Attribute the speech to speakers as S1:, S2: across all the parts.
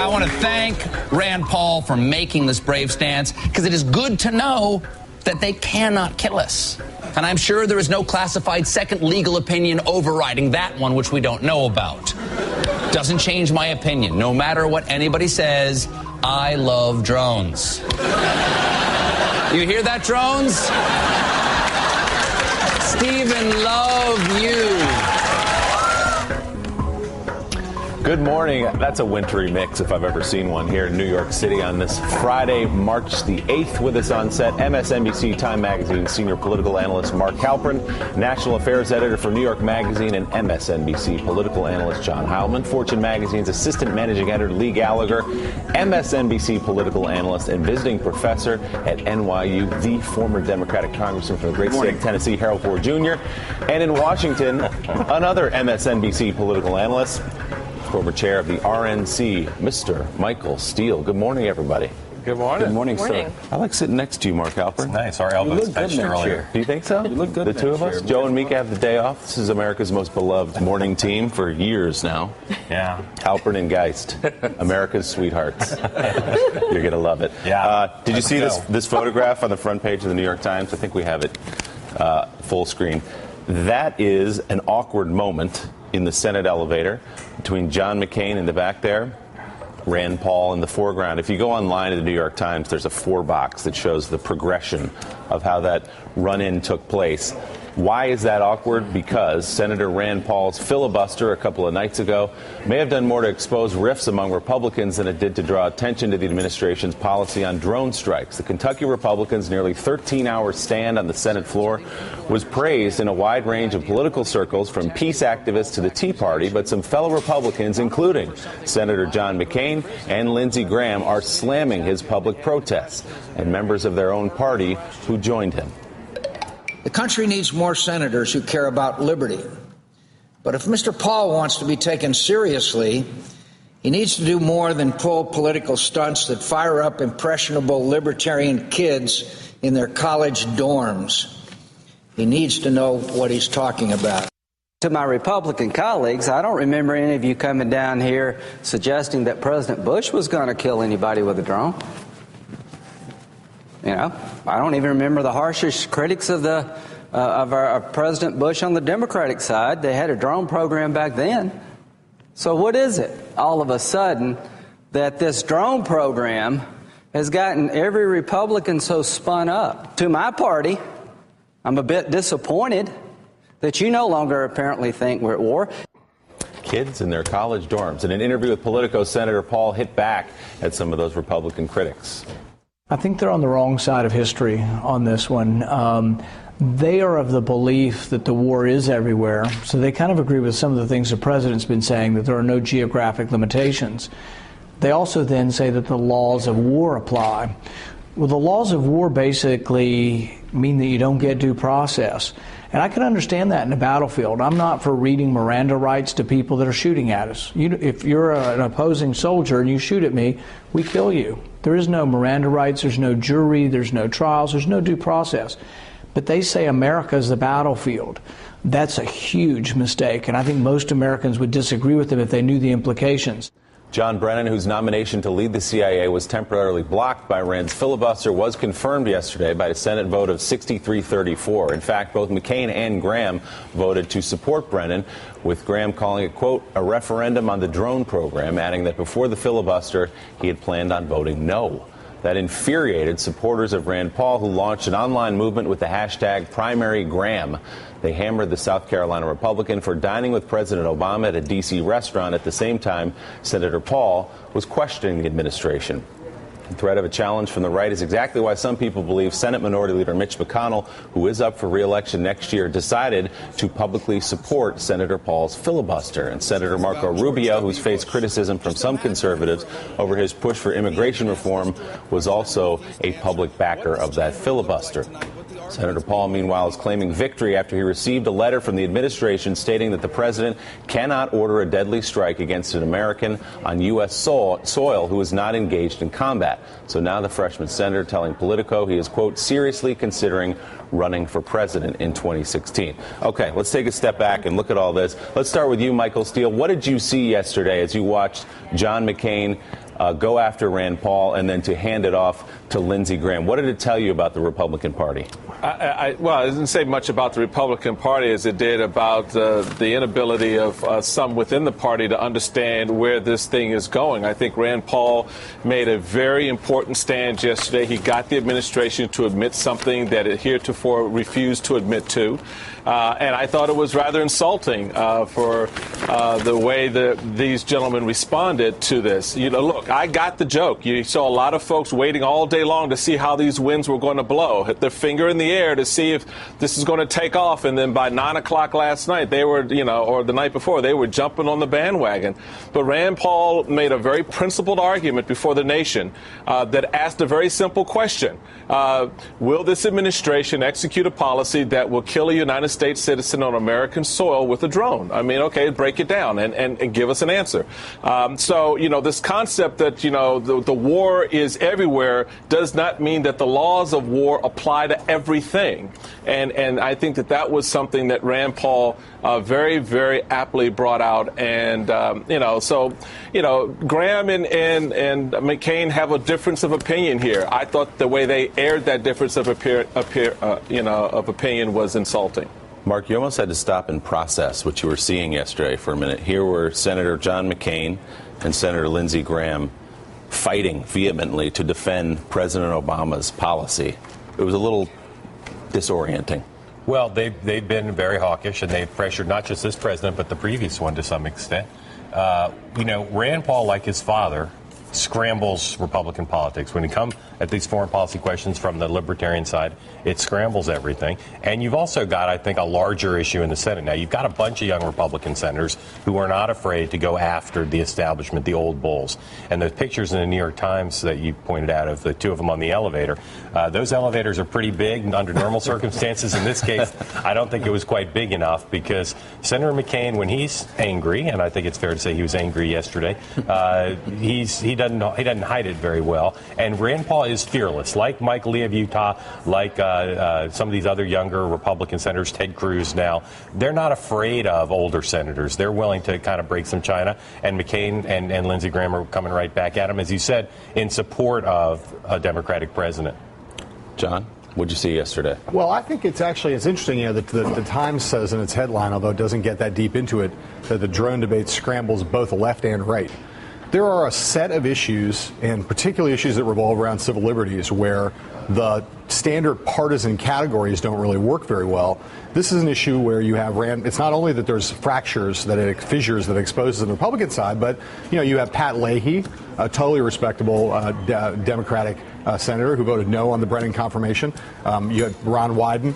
S1: want to thank Rand Paul for making this brave stance, because it is good to know that they cannot kill us. And I'm sure there is no classified second legal opinion overriding that one, which we don't know about. Doesn't change my opinion. No matter what anybody says, I love drones. You hear that, drones? Stephen, love you.
S2: Good morning. That's a wintry mix if I've ever seen one here in New York City on this Friday, March the 8th. With us on set, MSNBC Time Magazine senior political analyst Mark Halperin, national affairs editor for New York Magazine and MSNBC political analyst John Heilman, Fortune Magazine's assistant managing editor Lee Gallagher, MSNBC political analyst and visiting professor at NYU, the former Democratic congressman from the great state of Tennessee, Harold Ford Jr., and in Washington, another MSNBC political analyst, former chair of the RNC, Mr. Michael Steele. Good morning, everybody.
S3: Good morning.
S2: Good morning, sir. I like sitting next to you, Mark Halperin.
S3: Nice. Our elbows touched earlier.
S2: Do you think so?
S3: You look good.
S2: The two of us? Joe and Mika have the day off. This is America's most beloved morning team for years now.
S3: Yeah.
S2: Halperin and Geist, America's sweethearts. You're going to love it.
S3: Yeah.
S2: Did you see this photograph on the front page of the New York Times? I think we have it full screen. That is an awkward moment in the Senate elevator between John McCain in the back there, Rand Paul in the foreground. If you go online to the New York Times, there's a 4-box that shows the progression of how that run-in took place. Why is that awkward? Because Senator Rand Paul's filibuster a couple of nights ago may have done more to expose rifts among Republicans than it did to draw attention to the administration's policy on drone strikes. The Kentucky Republicans' nearly 13-hour stand on the Senate floor was praised in a wide range of political circles, from peace activists to the Tea Party, but some fellow Republicans, including Senator John McCain and Lindsey Graham, are slamming his public protests, and members of their own party who joined him.
S4: The country needs more senators who care about liberty. But if Mr. Paul wants to be taken seriously, he needs to do more than pull political stunts that fire up impressionable libertarian kids in their college dorms. He needs to know what he's talking about.
S5: To my Republican colleagues, I don't remember any of you coming down here suggesting that President Bush was going to kill anybody with a drone. You know, I don't even remember the harshest critics of our President Bush on the Democratic side. They had a drone program back then. So what is it, all of a sudden, that this drone program has gotten every Republican so spun up? To my party, I'm a bit disappointed that you no longer apparently think we're at war.
S2: Kids in their college dorms. In an interview with Politico, Senator Paul hit back at some of those Republican critics.
S6: I think they're on the wrong side of history on this one. They are of the belief that the war is everywhere, so they kind of agree with some of the things the president's been saying, that there are no geographic limitations. They also then say that the laws of war apply. Well, the laws of war basically mean that you don't get due process. And I can understand that in a battlefield. I'm not for reading Miranda rights to people that are shooting at us. If you're an opposing soldier and you shoot at me, we kill you. There is no Miranda rights, there's no jury, there's no trials, there's no due process. But they say America is the battlefield. That's a huge mistake, and I think most Americans would disagree with them if they knew the implications.
S2: John Brennan, whose nomination to lead the CIA was temporarily blocked by Rand's filibuster, was confirmed yesterday by a Senate vote of 63-34. In fact, both McCain and Graham voted to support Brennan, with Graham calling it, quote, a referendum on the drone program, adding that before the filibuster, he had planned on voting no. That infuriated supporters of Rand Paul, who launched an online movement with the hashtag #PrimaryGraham. They hammered the South Carolina Republican for dining with President Obama at a D.C. restaurant at the same time Senator Paul was questioning the administration. The threat of a challenge from the right is exactly why some people believe Senate Minority Leader Mitch McConnell, who is up for re-election next year, decided to publicly support Senator Paul's filibuster. And Senator Marco Rubio, who's faced criticism from some conservatives over his push for immigration reform, was also a public backer of that filibuster. Senator Paul, meanwhile, is claiming victory after he received a letter from the administration stating that the president cannot order a deadly strike against an American on U.S. soil who is not engaged in combat. So now the freshman senator telling Politico he is, quote, seriously considering running for president in 2016. Okay, let's take a step back and look at all this. Let's start with you, Michael Steele. What did you see yesterday as you watched John McCain go after Rand Paul and then to hand it off to Lindsey Graham. What did it tell you about the Republican Party?
S7: Well, it didn't say much about the Republican Party as it did about the inability of some within the party to understand where this thing is going. I think Rand Paul made a very important stand yesterday. He got the administration to admit something that it heretofore refused to admit to. And I thought it was rather insulting for the way that these gentlemen responded to this. You know, look, I got the joke. You saw a lot of folks waiting all day long to see how these winds were going to blow, hit their finger in the air to see if this is going to take off. And then by 9 o'clock last night, they were, or the night before, they were jumping on the bandwagon. But Rand Paul made a very principled argument before the nation that asked a very simple question. Will this administration execute a policy that will kill a United States citizen on American soil with a drone? I mean, okay, break it down and give us an answer. So, this concept that, the war is everywhere does not mean that the laws of war apply to everything. And I think that was something that Rand Paul very, very aptly brought out. And, Graham and McCain have a difference of opinion here. I thought the way they aired that difference of opinion was insulting.
S2: Mark, you almost had to stop and process what you were seeing yesterday for a minute. Here were Senator John McCain and Senator Lindsey Graham fighting vehemently to defend President Obama's policy. It was a little disorienting.
S3: Well, they've been very hawkish, and they've pressured not just this president, but the previous one to some extent. Rand Paul, like his father, scrambles Republican politics. When you come at these foreign policy questions from the libertarian side, it scrambles everything. And you've also got, I think, a larger issue in the Senate now. You've got a bunch of young Republican senators who are not afraid to go after the establishment, the old bulls. And the pictures in the New York Times that you pointed out of the two of them on the elevator, those elevators are pretty big under normal circumstances. In this case, I don't think it was quite big enough because Senator McCain, when he's angry, and I think it's fair to say he was angry yesterday, he doesn't hide it very well. And Rand Paul is fearless, like Mike Lee of Utah, like some of these other younger Republican senators, Ted Cruz now. They're not afraid of older senators. They're willing to kind of break some china. And McCain and Lindsey Graham are coming right back at him, as you said, in support of a Democratic president.
S2: John? What'd you see yesterday?
S8: Well, I think it's interesting, that the Times says in its headline, although it doesn't get that deep into it, that the drone debate scrambles both left and right. There are a set of issues, and particularly issues that revolve around civil liberties, where the standard partisan categories don't really work very well. This is an issue where you have Rand. It's not only that there's fissures that it exposes on the Republican side, but you have Pat Leahy, a totally respectable Democratic senator who voted no on the Brennan confirmation. You had Ron Wyden,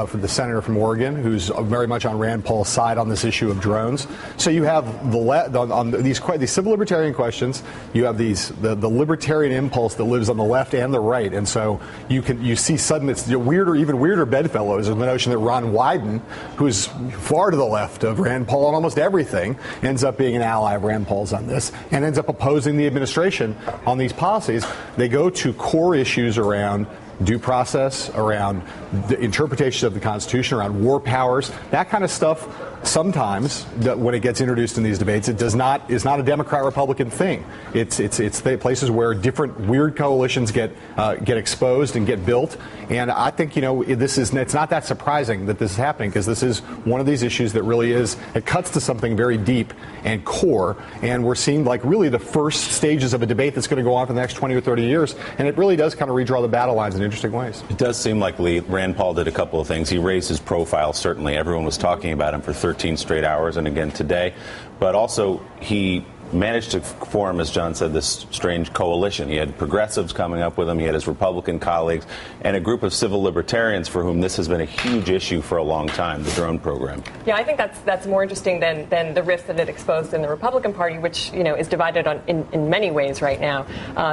S8: for the senator from Oregon, who's very much on Rand Paul's side on this issue of drones. So you have on these civil libertarian questions. You have the libertarian impulse that lives on the left and the right, and so you see sudden it's even weirder bedfellows in the notion that Ron Wyden, who's far to the left of Rand Paul on almost everything, ends up being an ally of Rand Paul's on this and ends up opposing the administration on these policies. They go to core issues around due process, around the interpretation of the Constitution, around war powers, that kind of stuff. Sometimes, when it gets introduced in these debates, is not a Democrat-Republican thing. It's the places where different weird coalitions get exposed and get built. And I think it's not that surprising that this is happening, because this is one of these issues that really it cuts to something very deep and core. And we're seeing really the first stages of a debate that's going to go on for the next 20 or 30 years. And it really does kind of redraw the battle lines in interesting ways.
S2: It does seem like Rand Paul did a couple of things. He raised his profile, certainly. Everyone was talking about him for 13 straight hours, and again today. But also, he managed to form, as John said, this strange coalition. He had progressives coming up with him. He had his Republican colleagues and a group of civil libertarians for whom this has been a huge issue for a long time, the drone program.
S9: Yeah, I think that's more interesting than the rift that it exposed in the Republican Party, which is divided in many ways right now.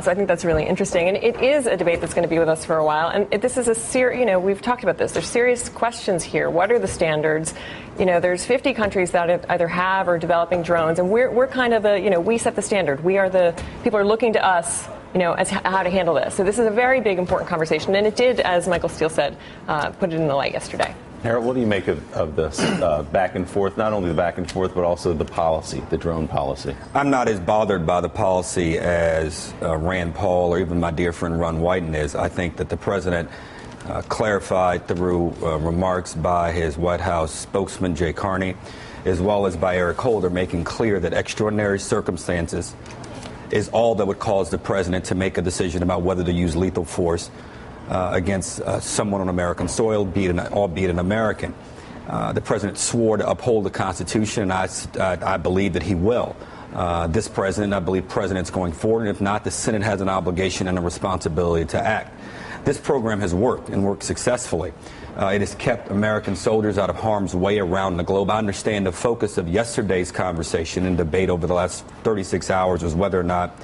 S9: So I think that's really interesting, and it is a debate that's going to be with us for a while. And this is we've talked about this. There's serious questions here. What are the standards? There's 50 countries that either have or are developing drones, and we're kind of we set the standard. People are looking to us, as how to handle this. So this is a very big, important conversation, and it did, as Michael Steele said, put it in the light yesterday.
S2: Harold, what do you make of this back and forth, not only the back and forth, but also the policy, the drone policy?
S10: I'm not as bothered by the policy as Rand Paul or even my dear friend Ron Wyden is. I think that the president clarified through remarks by his White House spokesman, Jay Carney, as well as by Eric Holder, making clear that extraordinary circumstances is all that would cause the president to make a decision about whether to use lethal force against someone on American soil, albeit an American. The president swore to uphold the Constitution, and I believe that he will. This president, I believe presidents going forward, and if not, the Senate has an obligation and a responsibility to act. This program has worked and worked successfully. It has kept American soldiers out of harm's way around the globe. I understand the focus of yesterday's conversation and debate over the last 36 hours was whether or not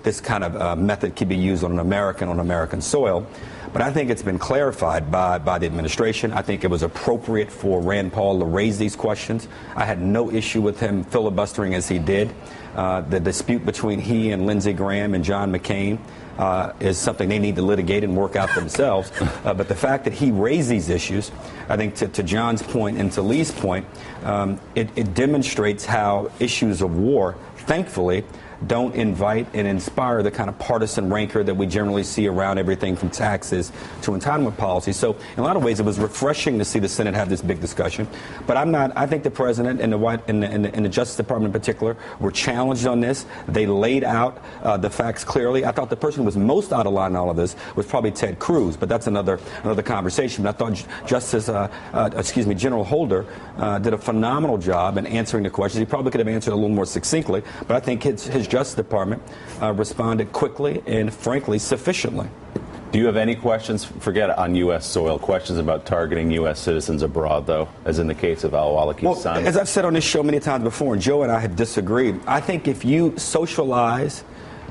S10: this kind of method could be used on American soil. But I think it's been clarified by the administration. I think it was appropriate for Rand Paul to raise these questions. I had no issue with him filibustering as he did. The dispute between he and Lindsey Graham and John McCain is something they need to litigate and work out themselves. But the fact that he raised these issues, I think to John's point and to Lee's point, it demonstrates how issues of war, thankfully, don't invite and inspire the kind of partisan rancor that we generally see around everything from taxes to entitlement policy. So in a lot of ways, it was refreshing to see the Senate have this big discussion. But I think the president and the Justice Department in particular were challenged on this. They laid out the facts clearly. I thought the person who was most out of line in all of this was probably Ted Cruz, but that's another conversation. But I thought General Holder did a phenomenal job in answering the questions. He probably could have answered a little more succinctly, but I think his Justice Department responded quickly and, frankly, sufficiently.
S2: Do you have any questions, forget on U.S. soil, questions about targeting U.S. citizens abroad, though, as in the case of al-Awlaki's son?
S10: As I've said on this show many times before, and Joe and I have disagreed, I think if you socialize,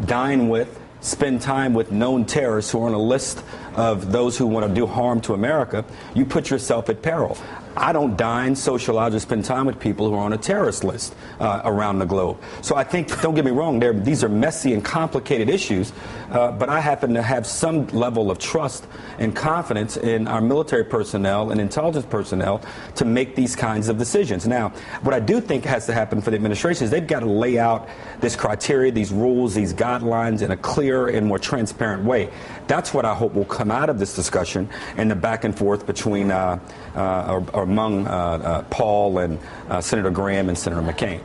S10: dine with, spend time with known terrorists who are on a list of those who want to do harm to America, you put yourself at peril. I don't dine, socialize, or spend time with people who are on a terrorist list around the globe. So I think, don't get me wrong, these are messy and complicated issues, but I happen to have some level of trust and confidence in our military personnel and intelligence personnel to make these kinds of decisions. Now, what I do think has to happen for the administration is they've got to lay out this criteria, these rules, these guidelines in a clearer and more transparent way. That's what I hope will come out of this discussion and the back and forth between among Paul and Senator Graham and Senator McCain.